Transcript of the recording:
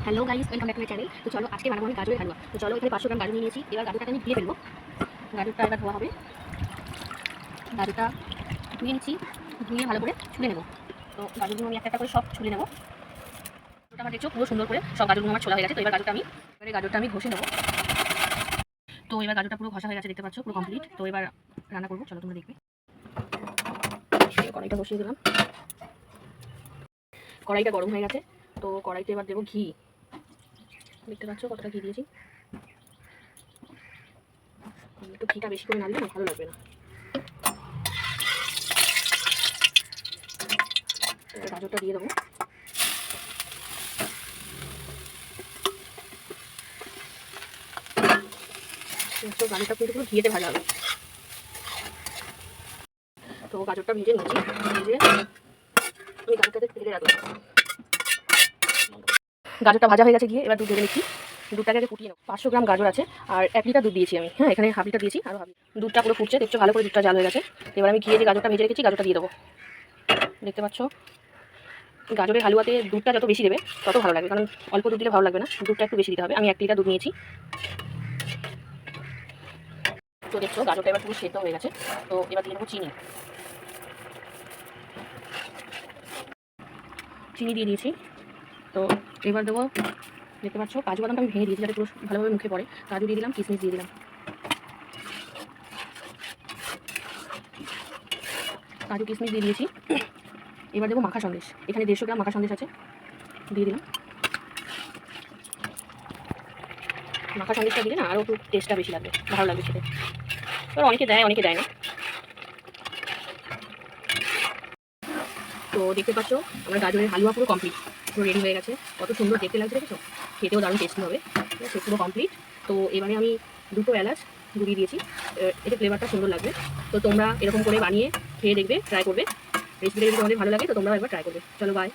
Hello guys, welcome back to my channel. তো চলো আজকে বানাবো আমি গাজরের হালুয়া। তো চলো এখানে 500 গ্রাম গাজর নিয়ে নিয়েছি। এবার গাজরটাকে আমি ধুয়ে ফেলবো। গাজরটা এবার ধোয়া হবে। গাজরটা ধুয়ে নিচ্ছি, ধুয়ে ভালো করে ছুলে নেবো। তো গাজরগুলো আমি একটা করে সব ছুলে নেবো। ওটা আমার দেখছো পুরো সুন্দর করে সব গাজরগুলো আমার ছোলা হয়ে গেছে। তো এবার গাজরটা আমি ঘষে নেবো। তো এবার গাজরটা পুরো ঘষা হয়ে গেছে, দেখতে পাচ্ছ পুরো কমপ্লিট। তো এবার রান্না করবো, চলো তোমরা দেখবে। কড়াইটা বসিয়ে দিলাম। কড়াইটা গরম হয়ে গেছে। তো কড়াইতে এবার দেবো ঘি। দেখতে পাচ্ছ কতটা ঘি দিয়েছি। একটু ঘিটা বেশি করে না দিলে ভালো লাগবে না। গাজরটা দিয়ে দেবো। গাজরটা কিন্তু পুরো ঘিয়েতে ভাজা হবে। তো গাজরটা ভেজে নিচ্ছি, ভেজে আমি গাজরটাতে ফেলে রাখবো। গাজরটা ভাজা হয়ে গেছে, গিয়ে এবার দুধ ভেজে নিচ্ছি। দুধটাকে আগে ফুটিয়ে নেবো। 500 গ্রাম গাজর আছে আর 1 লিটার দুধ দিয়েছি আমি। হ্যাঁ, এখানে হাফ লিটার দিয়েছি, আরও হাফ। দুধটা পুরো ফুটছে, দেখছো ভালো করে দুধটা জাল হয়ে গেছে। এবার আমি ঘিয়ে যে গাজরটা ভেজে রেখেছি গাজরটা দিয়ে দেবো। দেখতে পাচ্ছ গাজরের হালুয়াতে দুধটা যত বেশি দেবে তত ভালো লাগবে, কারণ অল্প দুধ দিলে ভালো লাগবে না, দুধটা একটু বেশি দিতে হবে। আমি 1 লিটার দুধ নিয়েছি। তো দেখছো গাজরটা এবার পুরো সেদ্ধ হয়ে গেছে। তো এবার দিয়ে দেবো চিনি। চিনি দিয়ে দিয়েছি। তো এবার দেবো, দেখতে পাচ্ছ কাজু বাদামটা আমি ভেঙে দিয়েছি যাতে পুরো ভালোভাবে মুখে পড়ে। কাজু দিয়ে দিলাম, কিশমিশ দিয়ে দিলাম। কাজু কিশমিশ দিয়ে দিয়েছি। এবার দেবো মাখা সন্দেশ। এখানে 150 গ্রাম মাখা সন্দেশ আছে, দিয়ে দিলাম। মাখা সন্দেশটা দিলে না আরও একটু টেস্টটা বেশি লাগবে, ভালো লাগবে খেতে। এবার অনেকে দেয় অনেকে দেয় না। তো দেখতে পাচ্ছ আমার গাজরের হালুয়া পুরো কমপ্লিট, পুরো রেডি হয়ে গেছে। কত সুন্দর দেখতে লাগছে, দেখেছো? খেতেও দারুণ টেস্টি হবে। ঠিক আছে, পুরো কমপ্লিট। তো এবারে আমি 2টো এলাচ গুঁড়িয়ে দিয়েছি, এতে ফ্লেভারটা সুন্দর লাগবে। তো তোমরা এরকম করে বানিয়ে খেয়ে দেখবে, ট্রাই করবে। রেসিপিটা যদি তোমাদের ভালো লাগে তো তোমরাও একবার ট্রাই করবে। চলো বাই।